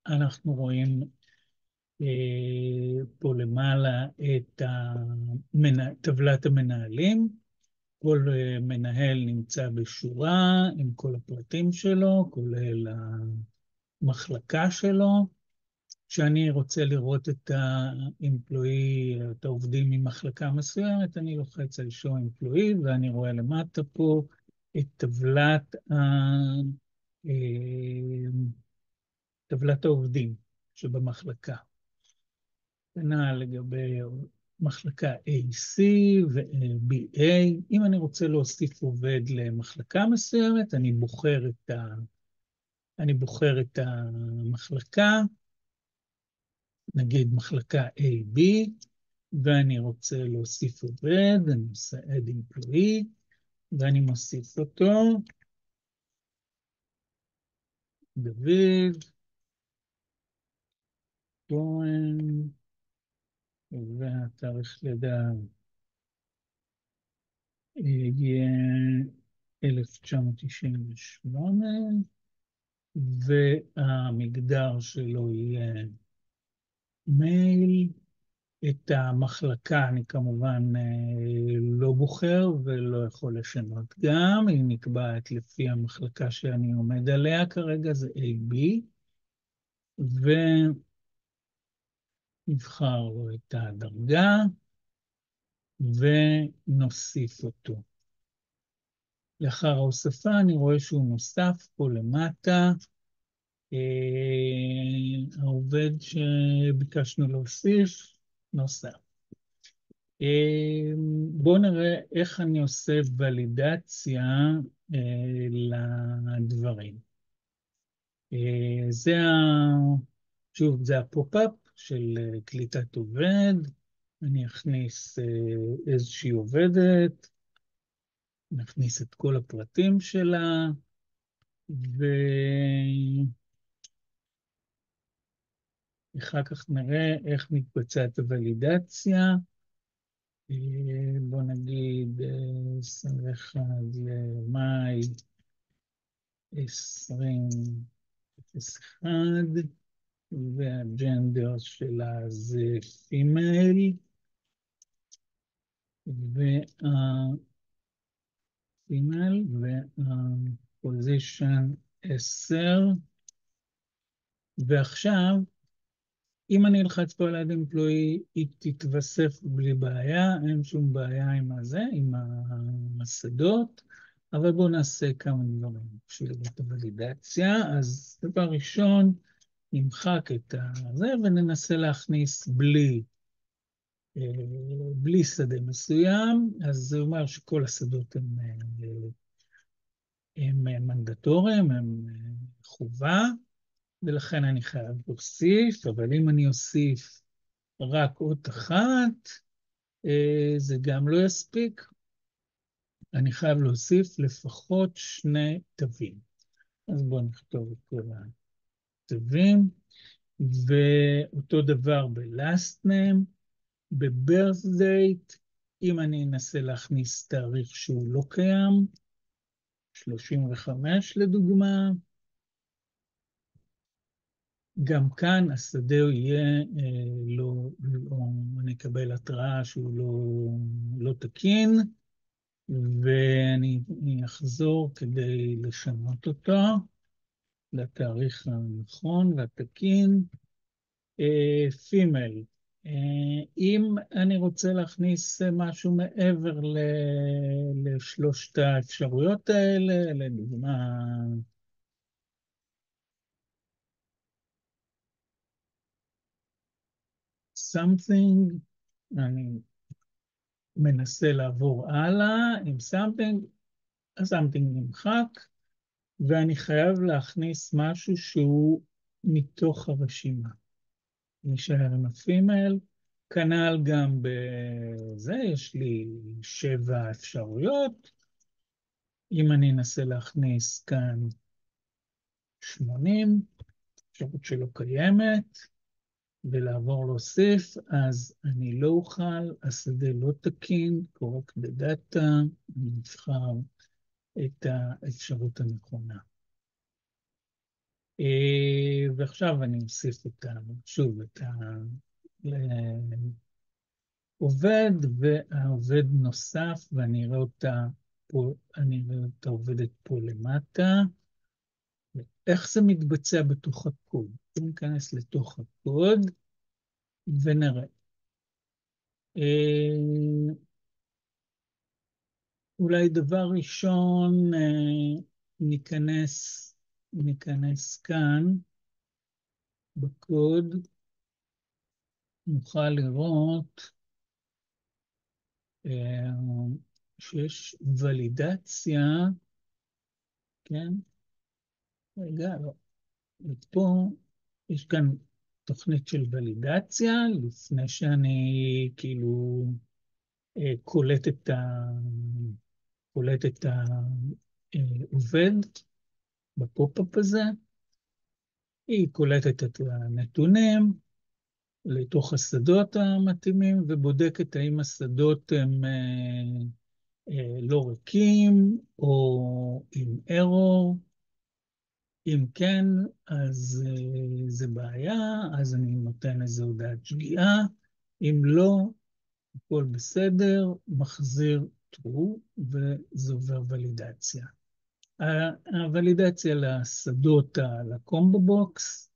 אנחנו רואים פה למעלה את טבלת המנהלים. כל מנהל נמצא בשורה עם כל הפרטים שלו, כולל המחלקה שלו. כשאני רוצה לראות את האמפלואי, את העובדים ממחלקה מסוימת, אני לוחץ על show employee, ואני רואה למטה פה את טבלת העובדים שבמחלקה. כנ"ל לגבי מחלקה AC ו-BA. אם אני רוצה להוסיף עובד למחלקה מסוימת, אני בוחר את המחלקה, נגיד מחלקה AB, ואני רוצה להוסיף עובד, אני עושה add employee, ואני מוסיף אותו, דוד, כהן, והתאריך לידה יהיה 1998, והמגדר שלו יהיה מייל. את המחלקה אני כמובן לא בוחר ולא יכול לשנות גם, היא נקבעת לפי המחלקה שאני עומד עליה, כרגע זה AB, ונבחר לו את הדרגה, ונוסיף אותו. לאחר ההוספה אני רואה שהוא נוסף פה למטה, העובד שביקשנו להוסיף נוסף. בואו נראה איך אני עושה ולידציה לדברים. שוב, זה הפופ-אפ של קליטת עובד. אני אכניס איזושהי עובדת, נכניס את כל הפרטים שלה, ואחר כך נראה איך מתבצעת הוולידציה. בוא נגיד 21 למאי 2021, והג'נדר שלה זה פימייל, והפוזישן 10, ועכשיו, אם אני אלחץ פה על add employee, היא תתווסף בלי בעיה, אין שום בעיה עם הזה, עם השדות, אבל בואו נעשה כמה דברים בשביל את הוולידציה. אז דבר ראשון, נמחק את זה וננסה להכניס בלי שדה מסוים, אז זה אומר שכל השדות הם מנדטוריים, הם חובה, ולכן אני חייב להוסיף, אבל אם אני אוסיף רק אות אחת, זה גם לא יספיק. אני חייב להוסיף לפחות 2 תווים. אז בואו נכתוב את כל התווים, ואותו דבר ב-last name, ב-birth date, אם אני אנסה להכניס תאריך שהוא לא קיים, 35 לדוגמה, גם כאן השדה יהיה, אני אקבל התראה שהוא לא תקין, ואני אחזור כדי לשנות אותו לתאריך הנכון והתקין. פימייל, אם אני רוצה להכניס משהו מעבר לשלושת האפשרויות האלה, לדוגמה, something, אני מנסה לעבור הלאה עם something, something נמחק, ואני חייב להכניס משהו שהוא מתוך הרשימה. נשאר עם הפימייל, כנ"ל גם בזה, יש לי 7 אפשרויות. אם אני אנסה להכניס כאן 80, אפשרות שלא קיימת, ולעבור להוסיף, אז אני לא אוכל, השדה לא תקין, correct the data, אני נבחר את האפשרות הנכונה. ועכשיו אני אוסיף שוב את עובד, והעובד נוסף, ואני אראה אותה פה, אני אראה אותה עובדת פה למטה. איך זה מתבצע בתוך הקוד? ניכנס לתוך הקוד ונראה. אולי דבר ראשון, ניכנס כאן בקוד, נוכל לראות שיש ולידציה, כן? רגע, לא. ופה יש כאן תוכנית של ולידציה, לפני שאני כאילו קולט את העובד בפופ-אפ הזה. היא קולטת את הנתונים לתוך השדות המתאימים, ובודקת האם השדות הם לא ריקים, או עם error. אם כן, אז זה בעיה, אז אני נותן איזו הודעת שגיאה. אם לא, הכל בסדר, מחזיר true, וזה עובר ולידציה. הוולידציה לשדות, לקומבו בוקס,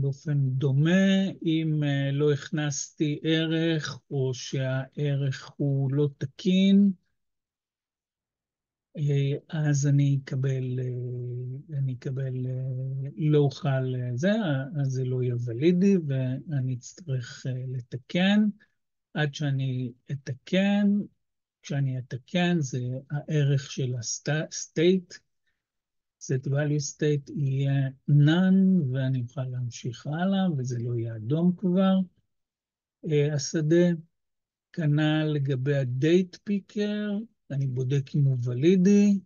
באופן דומה, אם לא הכנסתי ערך, או שהערך הוא לא תקין, אז אני אקבל, לא אוכל זה, אז זה לא יהיה ולידי, ואני אצטרך לתקן. עד שאני אתקן, כשאני אתקן, זה הערך של ה-state, set value state יהיה none, ואני אוכל להמשיך הלאה, וזה לא יהיה אדום כבר. השדה, כנ"ל לגבי ה-date picker, אני בודק אם הוא ולידי.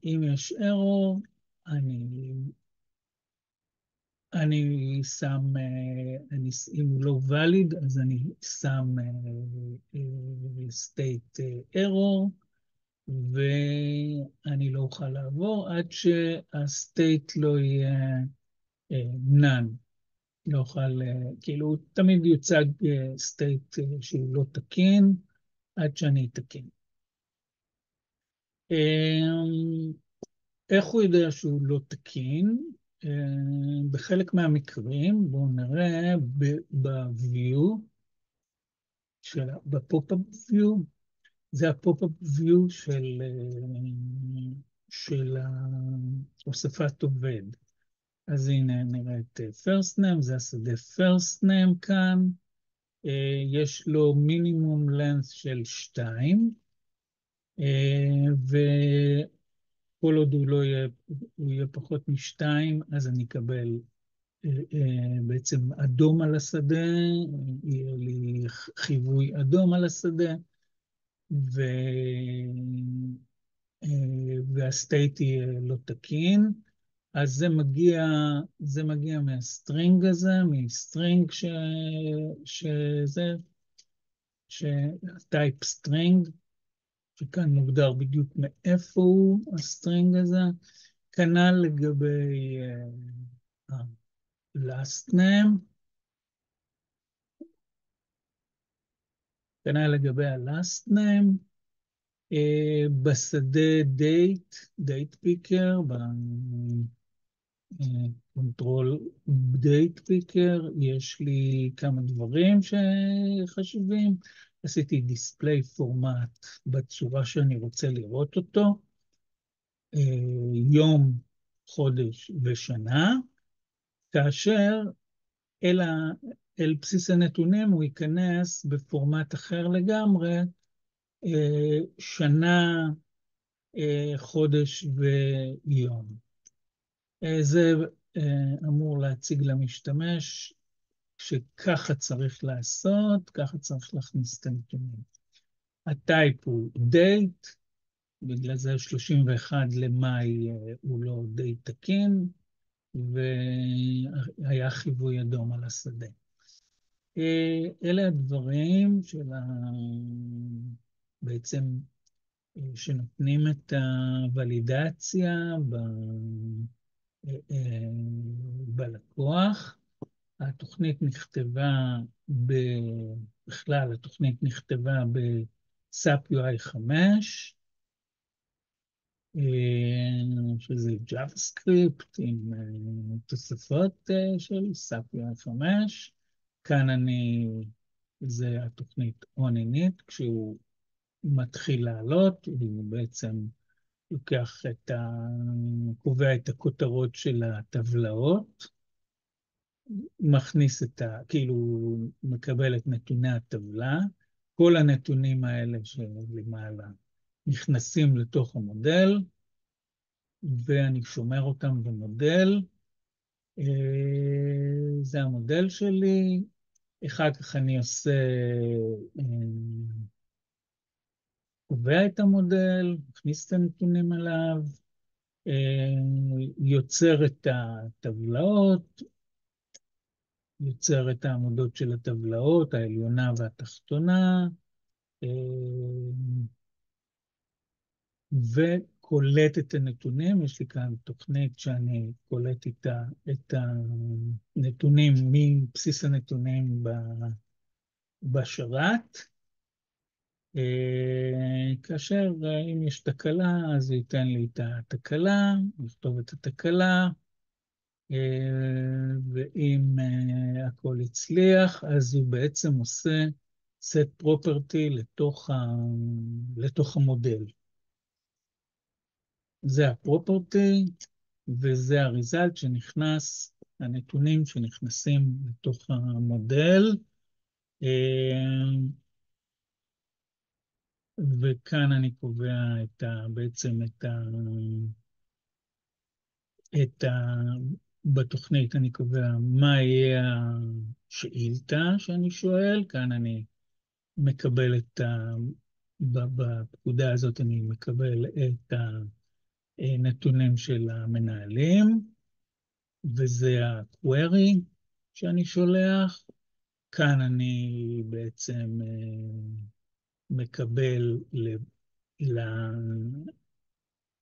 אם יש error, אני שם, אם הוא לא וליד, אז אני שם state error, ואני לא אוכל לעבור עד שה-state לא יהיה none. לא אוכל, כאילו, תמיד יוצג state שהוא לא תקין, עד שאני אתקן. איך הוא יודע שהוא לא תקין? בחלק מהמקרים, בואו נראה ב-view, בפופ-אפ view, זה הפופ-אפ view של הוספת עובד. אז הנה נראה את first name, זה השדה first name כאן, יש לו מינימום length של 2, וכל עוד הוא יהיה פחות משתיים, אז אני אקבל בעצם אדום על השדה, יהיה לי חיווי אדום על השדה, והסטייט יהיה לא תקין. אז זה מגיע מהסטרינג הזה, מסטרינג טייפ סטרינג, שכאן מוגדר בדיוק מאיפה הוא הסטרינג הזה. כנ"ל לגבי last name, כנ"ל לגבי ה-last name, בשדה date picker, control date picker, יש לי כמה דברים שחשובים. עשיתי display format בצורה שאני רוצה לראות אותו, יום, חודש ושנה, כאשר אל בסיס הנתונים הוא ייכנס בפורמט אחר לגמרי, שנה, חודש ויום. זה אמור להציג למשתמש שככה צריך לעשות, ככה צריך להכניס את הנתונים. הטייפ הוא date, בגלל זה 31 למאי הוא לא די תקין, והיה חיווי אדום על השדה. אלה הדברים בעצם שנותנים את הוולידציה המוח. התוכנית נכתבה בכלל, התוכנית נכתבה ב-SAP UI 5, שזה JavaScript עם תוספות של SAP UI 5. כאן זה התוכנית on-init, כשהוא מתחיל לעלות, הוא בעצם קובע את הכותרות של הטבלאות, מכניס כאילו מקבל את נתוני הטבלה, כל הנתונים האלה שלמעלה נכנסים לתוך המודל, ואני שומר אותם במודל. זה המודל שלי. אחר כך אני קובע את המודל, מכניס את הנתונים עליו, יוצר את הטבלאות, יוצר את העמודות של הטבלאות, העליונה והתחתונה, וקולט את הנתונים. יש לי כאן תוכנית שאני קולט איתה את הנתונים מבסיס הנתונים בשרת. כאשר אם יש תקלה, אז הוא ייתן לי את התקלה, לכתוב את התקלה, ואם הכל הצליח, אז הוא בעצם עושה set property לתוך המודל. זה הפרופרטי, וזה הריזלט שנכנס, הנתונים שנכנסים לתוך המודל. וכאן אני קובע בעצם בתוכנית אני קובע מה יהיה השאילתה שאני שואל. כאן אני מקבל בפקודה הזאת אני מקבל את הנתונים של המנהלים, וזה ה-query שאני שולח. כאן אני בעצם מקבל,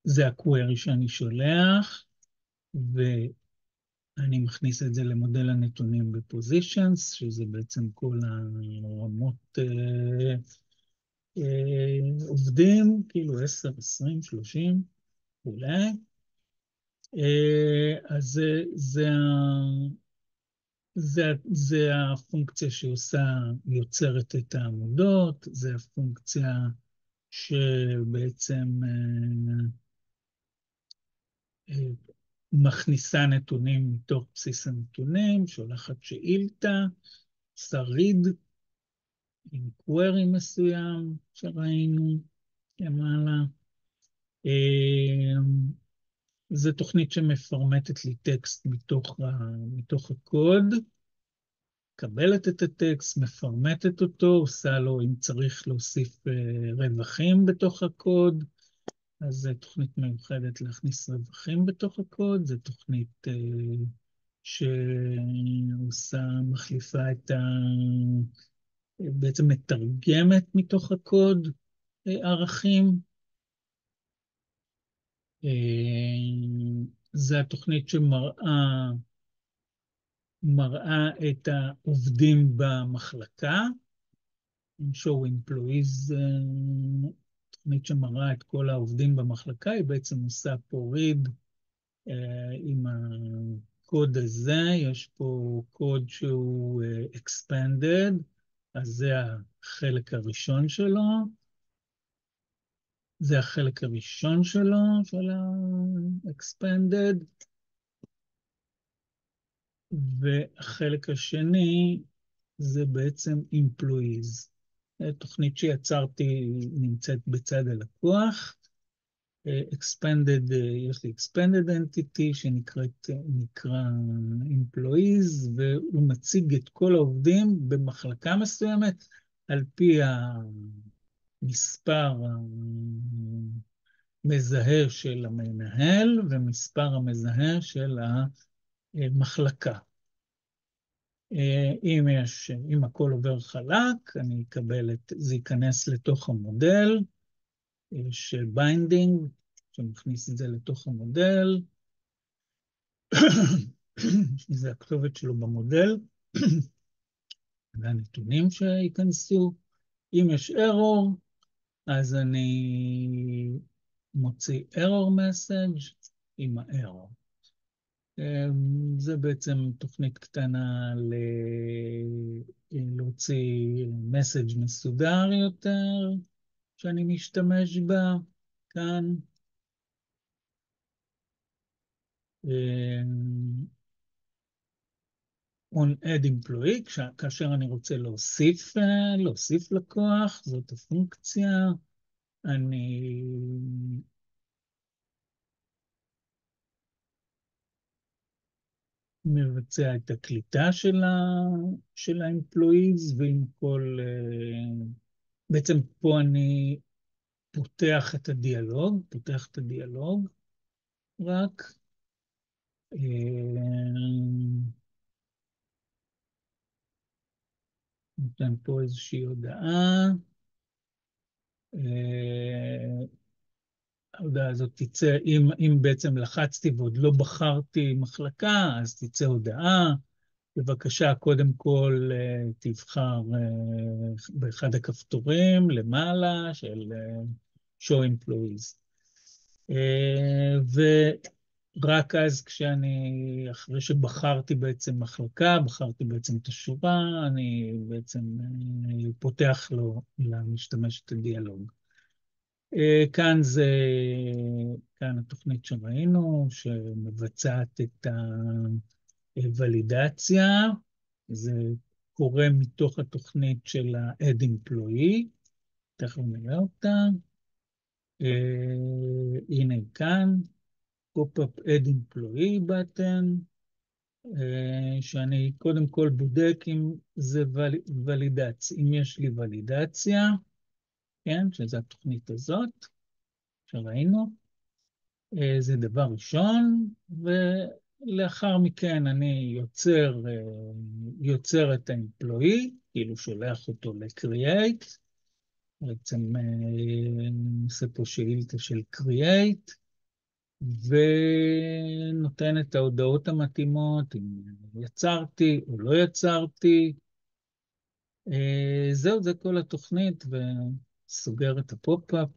זה ה-query שאני שולח, ואני מכניס את זה למודל הנתונים ב-positions, שזה בעצם כל הרמות עובדים, כאילו 10, 20, 30, אולי. אז זה הפונקציה יוצרת את העמודות, זה הפונקציה שבעצם מכניסה נתונים מתוך בסיס הנתונים, שולחת שאילתה, שריד עם query מסוים שראינו למעלה. זו תוכנית שמפרמטת לי טקסט מתוך הקוד, מקבלת את הטקסט, מפרמטת אותו, עושה לו אם צריך להוסיף רווחים בתוך הקוד, אז זו תוכנית מיוחדת להכניס רווחים בתוך הקוד, זו תוכנית מחליפה בעצם מתרגמת מתוך הקוד ערכים. זו התוכנית שמראה את העובדים במחלקה, show employees, תוכנית שמראה את כל העובדים במחלקה, היא בעצם עושה פה read עם הקוד הזה, יש פה קוד שהוא expanded, אז זה החלק הראשון שלו, זה החלק הראשון שלו, של ה-expanded, והחלק השני זה בעצם employees. תוכנית שיצרתי נמצאת בצד הלקוח. expanded, יש לי expanded entity שנקרא employees, והוא מציג את כל העובדים במחלקה מסוימת על פי המספר המזהה של המנהל ומספר המזהה של המחלקה. אם הכל עובר חלק, אני אקבל זה ייכנס לתוך המודל של ביינדינג, שמכניס את זה לתוך המודל. זה הכתובת שלו במודל, והנתונים שייכנסו. אם יש error, אז אני מוציא error message עם ה-error. זה בעצם תוכנית קטנה להוציא מסאג' מסודר יותר, שאני משתמש בה כאן. on add employee, כאשר אני רוצה להוסיף לקוח, זאת הפונקציה. אני מבצע את הקליטה של ה-employees, ועם כל... בעצם פה אני פותח את הדיאלוג, רק נותן פה איזושהי הודעה. ההודעה הזאת תצא, אם בעצם לחצתי ועוד לא בחרתי מחלקה, אז תצא הודעה. בבקשה, קודם כל תבחר באחד הכפתורים למעלה של show employees. ורק אז אחרי שבחרתי בעצם מחלקה, בחרתי בעצם את השורה, אני בעצם פותח לו למשתמש את הדיאלוג. כאן התוכנית שראינו, שמבצעת את הוולידציה. זה קורה מתוך התוכנית של ה-Add Employee, תכף נראה אותה. הנה כאן, Pop-up Add Employee button, שאני קודם כל בודק אם זה ולידציה, אם יש לי ולידציה, כן, שזו התוכנית הזאת שראינו. זה דבר ראשון, ולאחר מכן אני יוצר את ה-employee, כאילו שולח אותו ל-create, בעצם נעשה פה שאילתה של create, ונותן את ההודעות המתאימות, אם יצרתי או לא יצרתי. זהו, זה כל התוכנית, וסוגר את הפופ-אפ.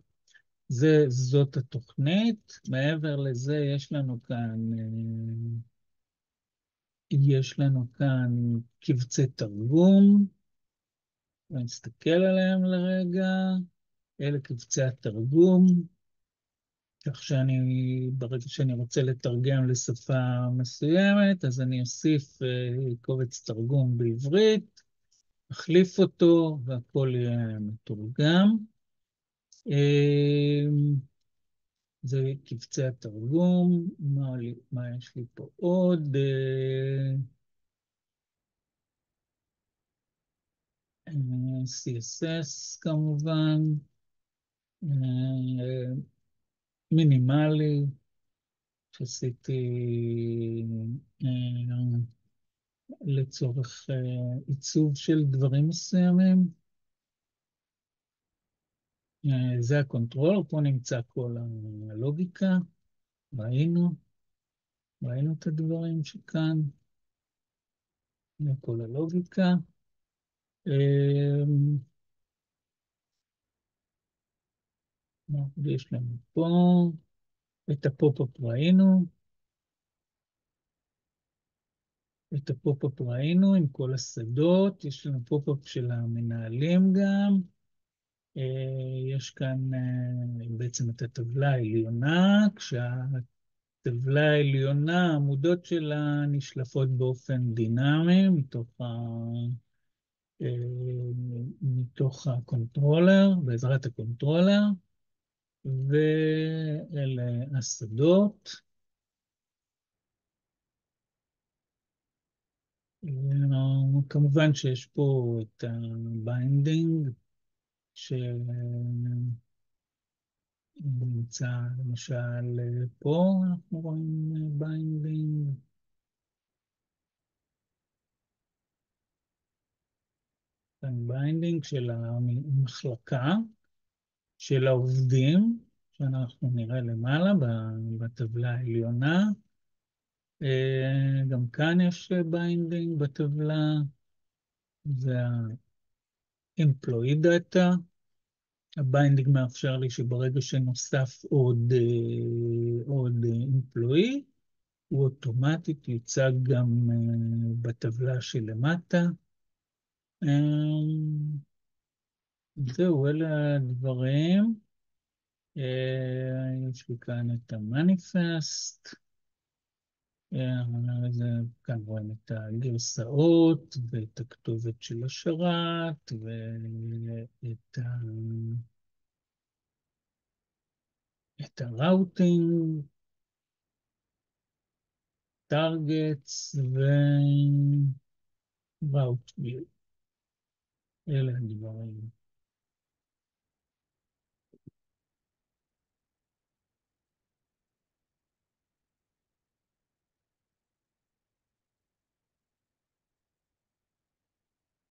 זאת התוכנית. מעבר לזה יש לנו כאן קבצי תרגום. נסתכל עליהם לרגע. אלה קבצי התרגום. כך ברגע שאני רוצה לתרגם לשפה מסוימת, אז אני אוסיף קובץ תרגום בעברית, אחליף אותו, והכל יהיה מתורגם. זה קבצי התרגום. מה יש לי פה עוד? CSS כמובן, מינימלי, שעשיתי לצורך עיצוב של דברים מסוימים. זה הקונטרול, פה נמצא כל הלוגיקה, ראינו את הדברים שכאן, זה כל הלוגיקה. מה יש לנו פה? את הפופ-אפ ראינו. עם כל השדות. יש לנו פופ-אפ של המנהלים גם. יש כאן בעצם את הטבלה העליונה, כשהטבלה העליונה, העמודות שלה נשלפות באופן דינמי מתוך הקונטרולר, בעזרת הקונטרולר, ואלה השדות. כמובן שיש פה את הביינדינג, שנמצא למשל פה, אנחנו רואים ביינדינג. כאן ביינדינג של המחלקה, של העובדים, שאנחנו נראה למעלה בטבלה העליונה. גם כאן יש ביינדינג בטבלה, זה ה-employee data. הביינדינג מאפשר לי שברגע שנוסף עוד employee, הוא אוטומטית יוצג גם בטבלה שלמטה. זהו, אלה הדברים. יש לי כאן את המניפסט. כאן רואים את הגרסאות ואת הכתובת של השרת את הראוטינג, טארגטס וראוט ויו. אלה הדברים.